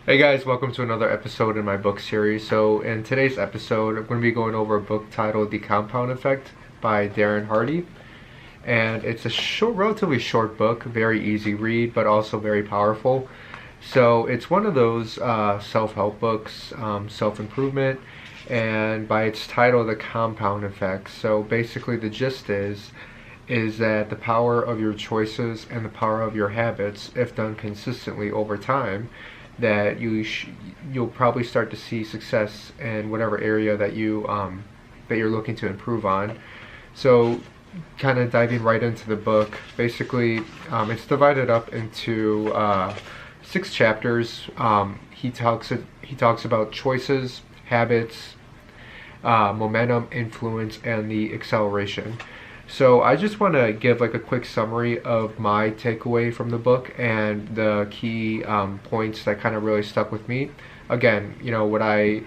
Hey guys, welcome to another episode in my book series. So in today's episode, I'm going to be going over a book titled The Compound Effect by Darren Hardy. And it's a relatively short book, very easy read, but also very powerful. So it's one of those self-help books, self-improvement, and by its title, The Compound Effect. So basically the gist is that the power of your choices and the power of your habits, if done consistently over time, that you'll probably start to see success in whatever area that you're looking to improve on. So, kind of diving right into the book, basically, it's divided up into 6 chapters. He talks about choices, habits, momentum, influence, and the acceleration. So I just want to give like a quick summary of my takeaway from the book and the key points that kind of really stuck with me. Again, what I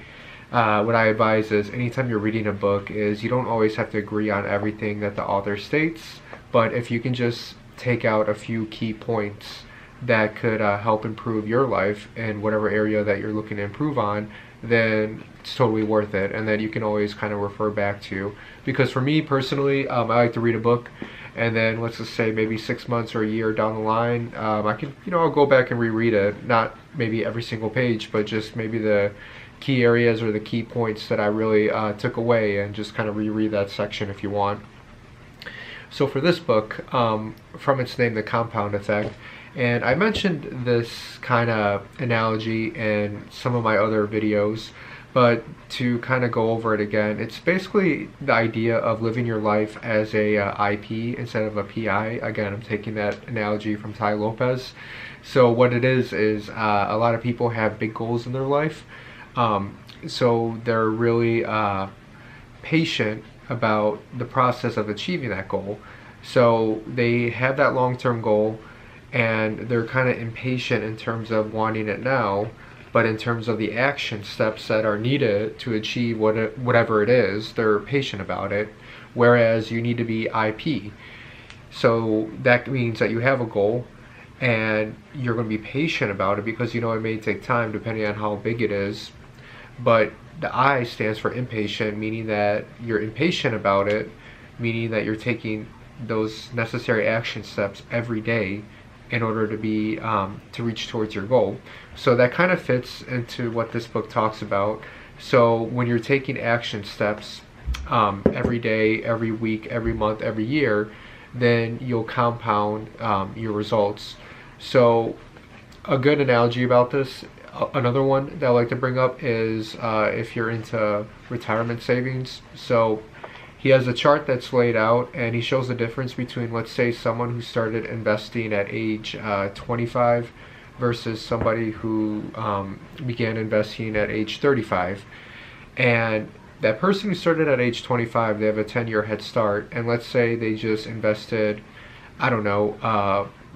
advise is anytime you're reading a book is you don't always have to agree on everything that the author states, but if you can just take out a few key points that could help improve your life in whatever area that you're looking to improve on, then it's totally worth it, and then you can always kind of refer back to. Because for me personally, I like to read a book, and then let's just say maybe 6 months or a year down the line, I can, I'll go back and reread it. Not maybe every single page, but just maybe the key areas or the key points that I really took away, and just kind of reread that section if you want. So for this book, from its name, The Compound Effect, and I mentioned this kind of analogy in some of my other videos, but to kind of go over it again, it's basically the idea of living your life as a IP instead of a PI. Again, I'm taking that analogy from Tai Lopez. So what it is a lot of people have big goals in their life, so they're really patient about the process of achieving that goal. So they have that long-term goal, and they're kind of impatient in terms of wanting it now, but in terms of the action steps that are needed to achieve whatever it is, they're patient about it, whereas you need to be IP. So that means that you have a goal, and you're going to be patient about it because it may take time depending on how big it is, but the I stands for impatient, meaning that you're impatient about it, meaning that you're taking those necessary action steps every day in order to be to reach towards your goal. So that kind of fits into what this book talks about. So when you're taking action steps every day, every week, every month, every year, then you'll compound your results. So a good analogy about this, another one that I like to bring up is if you're into retirement savings. So he has a chart that's laid out, and he shows the difference between, let's say, someone who started investing at age 25 versus somebody who began investing at age 35. And that person who started at age 25, they have a 10-year head start, and let's say they just invested, I don't know,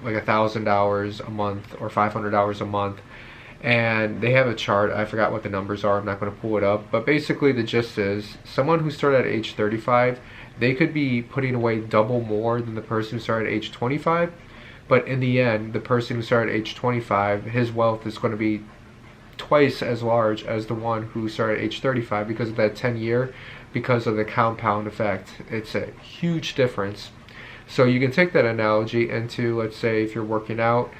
like $1,000 a month or $500 a month, and they have a chart. I forgot what the numbers are, I'm not going to pull it up, but basically the gist is someone who started at age 35, they could be putting away double more than the person who started at age 25, but in the end, the person who started at age 25, his wealth is going to be twice as large as the one who started at age 35 because of that 10-year, because of the compound effect. It's a huge difference. So you can take that analogy into, let's say, if you're working out.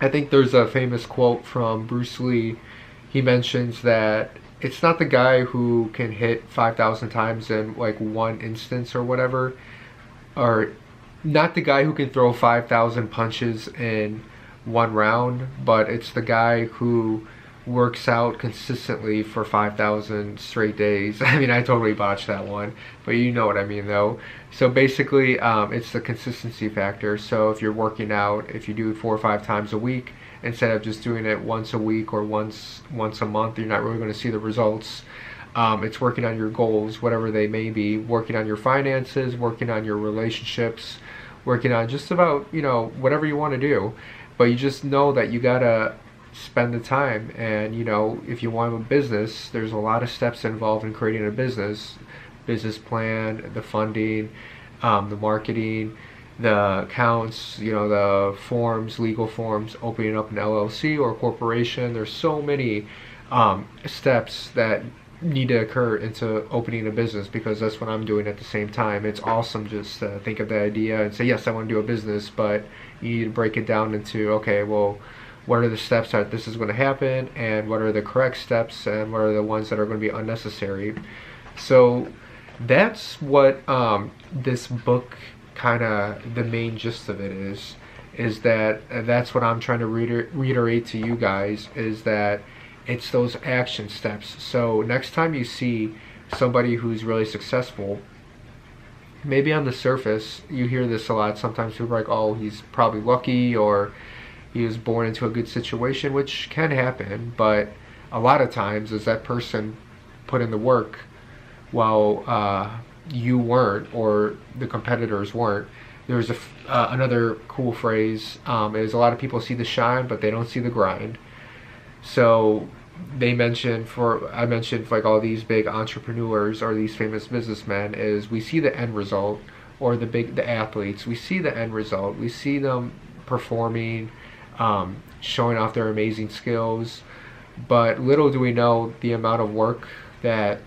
I think there's a famous quote from Bruce Lee. He mentions that it's not the guy who can hit 5,000 times in like one instance or whatever, or not the guy who can throw 5,000 punches in one round, but it's the guy who works out consistently for 5,000 straight days. I mean, I totally botched that one, but you know what I mean though. So basically, it's the consistency factor. So if you're working out, if you do it 4 or 5 times a week, instead of just doing it once a week or once a month, you're not really going to see the results. It's working on your goals, whatever they may be, working on your finances, working on your relationships, working on just about, whatever you want to do. But you just know that you gotta spend the time, and if you want a business, there's a lot of steps involved in creating a business plan, the funding, the marketing, the accounts, you know, the forms, legal forms, opening up an LLC or a corporation. There's so many steps that need to occur into opening a business, because that's what I'm doing at the same time. It's awesome just to think of the idea and say, yes, I want to do a business, but you need to break it down into, okay, well, what are the steps that this is going to happen, and what are the correct steps, and what are the ones that are going to be unnecessary. So that's what this book, kind of the main gist of it is that that's what I'm trying to reiterate to you guys, is that it's those action steps. So next time you see somebody who's really successful, maybe on the surface you hear this a lot, sometimes people are like, oh, he's probably lucky, or he was born into a good situation, which can happen, but a lot of times is that person put in the work while you weren't, or the competitors weren't. There's another cool phrase, is a lot of people see the shine, but they don't see the grind. So I mentioned like all these big entrepreneurs or these famous businessmen, is we see the end result, or the athletes, we see the end result, we see them performing, showing off their amazing skills, but little do we know the amount of work that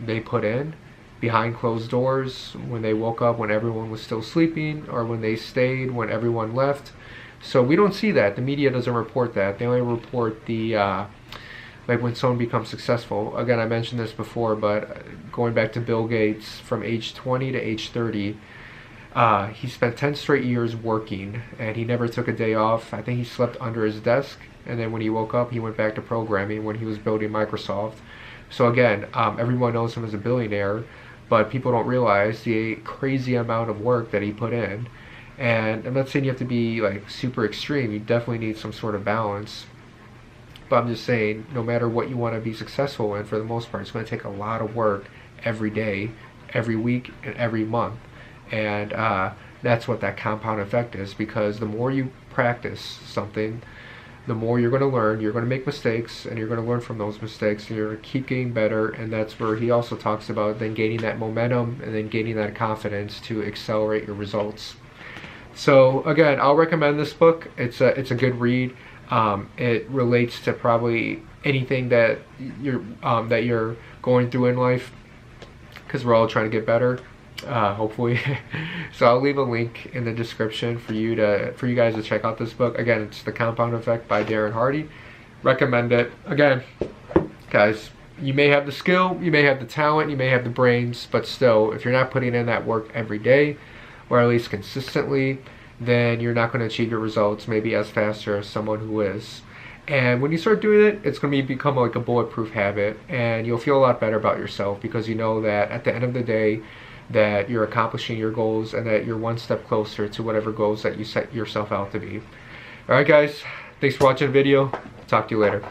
they put in behind closed doors, when they woke up when everyone was still sleeping, or when they stayed when everyone left. So we don't see that. The media doesn't report that. They only report the like when someone becomes successful. Again, I mentioned this before, but going back to Bill Gates, from age 20 to age 30, he spent 10 straight years working, and he never took a day off. I think he slept under his desk, and then when he woke up, he went back to programming when he was building Microsoft. So again, everyone knows him as a billionaire, but people don't realize the crazy amount of work that he put in. And I'm not saying you have to be like super extreme. You definitely need some sort of balance. But I'm just saying, no matter what you want to be successful in, for the most part, it's going to take a lot of work every day, every week, and every month. And that's what that compound effect is, because the more you practice something, the more you're going to learn. You're going to make mistakes, and you're going to learn from those mistakes, and you're going to keep getting better. And that's where he also talks about then gaining that momentum, and then gaining that confidence to accelerate your results. So again, I'll recommend this book. It's a good read. It relates to probably anything that you're going through in life, because we're all trying to get better, hopefully. So I'll leave a link in the description for you guys to check out this book. Again, it's The Compound Effect by Darren Hardy. Recommend it. Again, guys, you may have the skill, you may have the talent, you may have the brains, but still, if you're not putting in that work every day, or at least consistently, then you're not going to achieve your results maybe as fast as someone who is. And when you start doing it, it's going to become like a bulletproof habit, and you'll feel a lot better about yourself, because you know that at the end of the day, that you're accomplishing your goals, and that you're one step closer to whatever goals that you set yourself out to be. Alright guys, thanks for watching the video. Talk to you later.